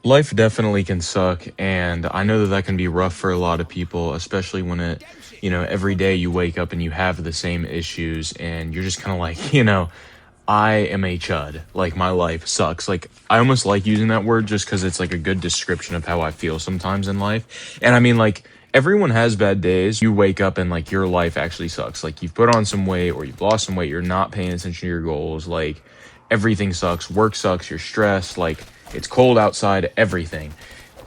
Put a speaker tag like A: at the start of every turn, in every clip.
A: Life definitely can suck, and I know that that can be rough for a lot of people, especially when every day you wake up and you have the same issues, and you're just kind of like, I am a chud. Like, my life sucks. Like, I almost like using that word just because it's like a good description of how I feel sometimes in life. And I mean, like, everyone has bad days. You wake up and like your life actually sucks. Like, you've put on some weight or you've lost some weight, you're not paying attention to your goals. Like, everything sucks, work sucks, you're stressed, like, it's cold outside, everything.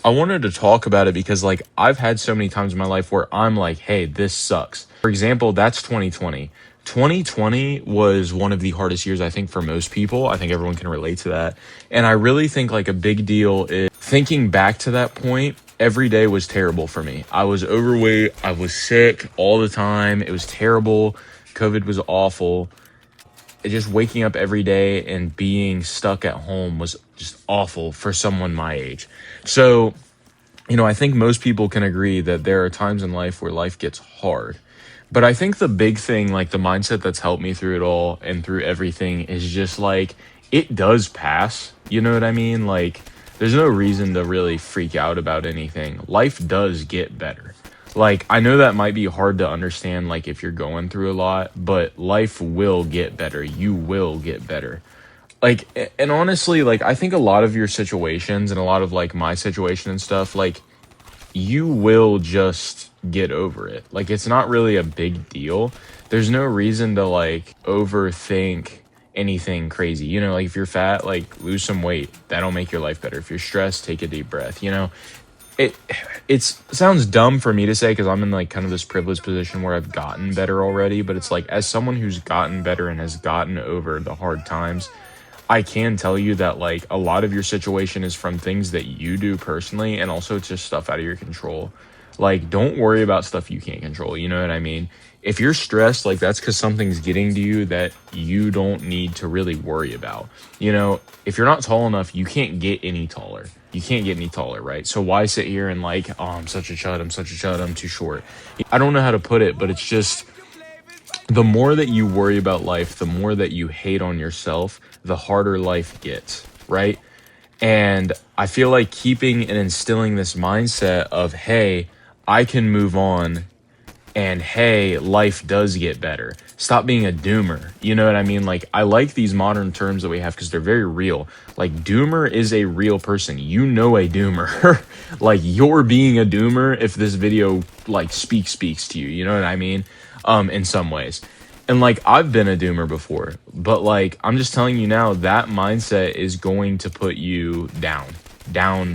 A: I wanted to talk about it because like I've had so many times in my life where I'm like, hey, this sucks. For example, that's 2020. 2020 was one of the hardest years, I think, for most people. I think everyone can relate to that. And I really think like a big deal is thinking back to that point. Every day was terrible for me. I was overweight. I was sick all the time. It was terrible. COVID was awful. Just waking up every day and being stuck at home was just awful for someone my age. So, I think most people can agree that there are times in life where life gets hard. But I think the big thing, like the mindset that's helped me through it all and through everything, is just like it does pass. You know what I mean? Like, there's no reason to really freak out about anything. Life does get better. Like, I know that might be hard to understand, like, if you're going through a lot, but life will get better. You will get better. Like, and honestly, like, I think a lot of your situations and a lot of, like, my situation and stuff, like, you will just get over it. Like, it's not really a big deal. There's no reason to, like, overthink anything crazy. Like, if you're fat, like, lose some weight. That'll make your life better. If you're stressed, take a deep breath. It sounds dumb for me to say because I'm in like kind of this privileged position where I've gotten better already, but it's like as someone who's gotten better and has gotten over the hard times, I can tell you that like a lot of your situation is from things that you do personally, and also it's just stuff out of your control. Like, don't worry about stuff you can't control. You know what I mean? If you're stressed, like, that's because something's getting to you that you don't need to really worry about. If you're not tall enough, you can't get any taller. You can't get any taller, right? So why sit here and like, oh, I'm such a chud, I'm such a chud, I'm too short. I don't know how to put it, but it's just the more that you worry about life, the more that you hate on yourself, the harder life gets, right? And I feel like keeping and instilling this mindset of, hey, I can move on, and hey, life does get better. Stop being a doomer. You know what I mean? Like, I like these modern terms that we have because they're very real. Like, doomer is a real person. You know a doomer. Like, you're being a doomer if this video, like, speaks to you. You know what I mean? In some ways. And, like, I've been a doomer before. But, like, I'm just telling you now, that mindset is going to put you down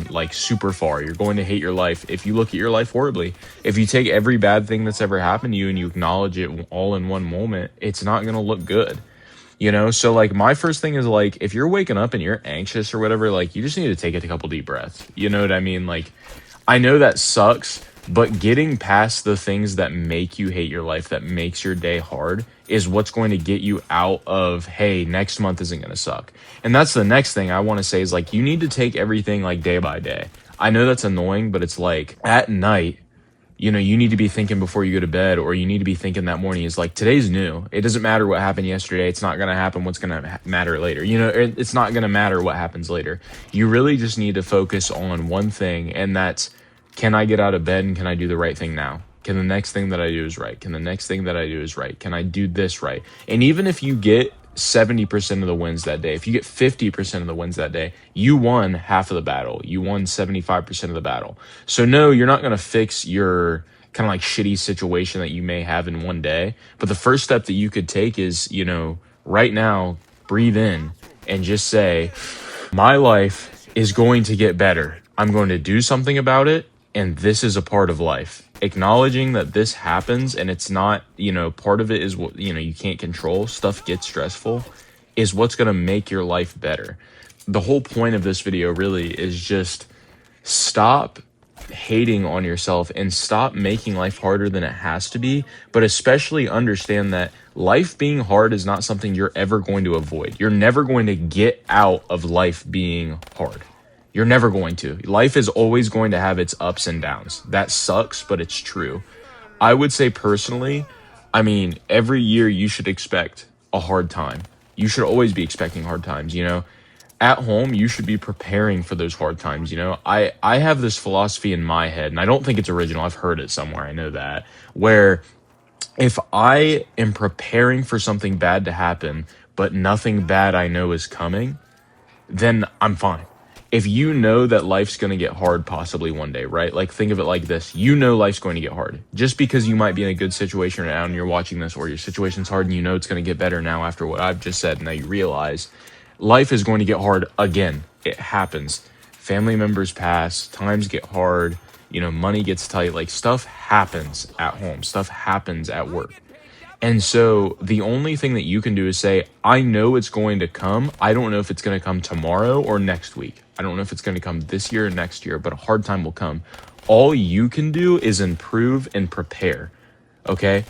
A: like super far. You're going to hate your life if you look at your life horribly. If you take every bad thing that's ever happened to you and you acknowledge it all in one moment, it's not going to look good. So like my first thing is like, if you're waking up and you're anxious or whatever, like you just need to take a couple deep breaths. You know what I mean? Like, I know that sucks, but getting past the things that make you hate your life, that makes your day hard, is what's going to get you out of, hey, next month isn't going to suck. And that's the next thing I want to say is like, you need to take everything like day by day. I know that's annoying, but it's like at night, you need to be thinking before you go to bed, or you need to be thinking that morning is like, today's new. It doesn't matter what happened yesterday. It's not going to happen what's going to matter later. It's not going to matter what happens later. You really just need to focus on one thing, and that's, can I get out of bed and can I do the right thing now? Can the next thing that I do is right? Can the next thing that I do is right? Can I do this right? And even if you get 70% of the wins that day, if you get 50% of the wins that day, you won half of the battle. You won 75% of the battle. So no, you're not going to fix your kind of like shitty situation that you may have in one day. But the first step that you could take is, right now, breathe in and just say, my life is going to get better. I'm going to do something about it. And this is a part of life. Acknowledging that this happens and it's not, part of it is what, you can't control. Stuff gets stressful, is what's going to make your life better. The whole point of this video really is just stop hating on yourself and stop making life harder than it has to be. But especially understand that life being hard is not something you're ever going to avoid. You're never going to get out of life being hard. You're never going to. Life is always going to have its ups and downs. That sucks, but it's true. I would say personally, every year you should expect a hard time. You should always be expecting hard times, at home, you should be preparing for those hard times. I have this philosophy in my head, and I don't think it's original. I've heard it somewhere. I know that, where if I am preparing for something bad to happen, but nothing bad I know is coming, then I'm fine. If you know that life's going to get hard possibly one day, right? Like, think of it like this. You know life's going to get hard. Just because you might be in a good situation right now and you're watching this, or your situation's hard and you know it's going to get better now after what I've just said, and now you realize life is going to get hard again. It happens. Family members pass, times get hard, money gets tight. Like, stuff happens at home, stuff happens at work. And so the only thing that you can do is say, I know it's going to come. I don't know if it's going to come tomorrow or next week. I don't know if it's going to come this year or next year, but a hard time will come. All you can do is improve and prepare. Okay?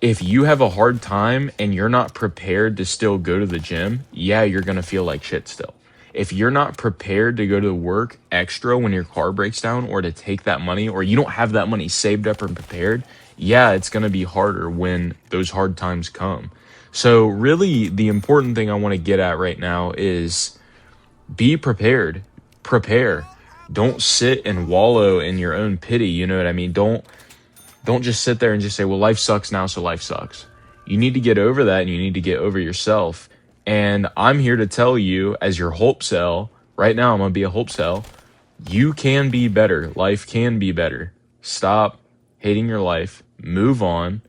A: If you have a hard time and you're not prepared to still go to the gym, yeah, you're going to feel like shit still. If you're not prepared to go to work extra when your car breaks down, or to take that money, or you don't have that money saved up and prepared, yeah, it's going to be harder when those hard times come. So really, the important thing I want to get at right now is be prepared. Prepare. Don't sit and wallow in your own pity. You know what I mean? Don't just sit there and just say, well, life sucks now, so life sucks. You need to get over that, and you need to get over yourself. And I'm here to tell you, as your hope cell, right now I'm going to be a hope cell, you can be better. Life can be better. Stop hating your life. Move on.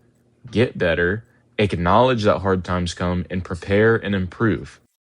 A: Get better. Acknowledge that hard times come, and prepare and improve.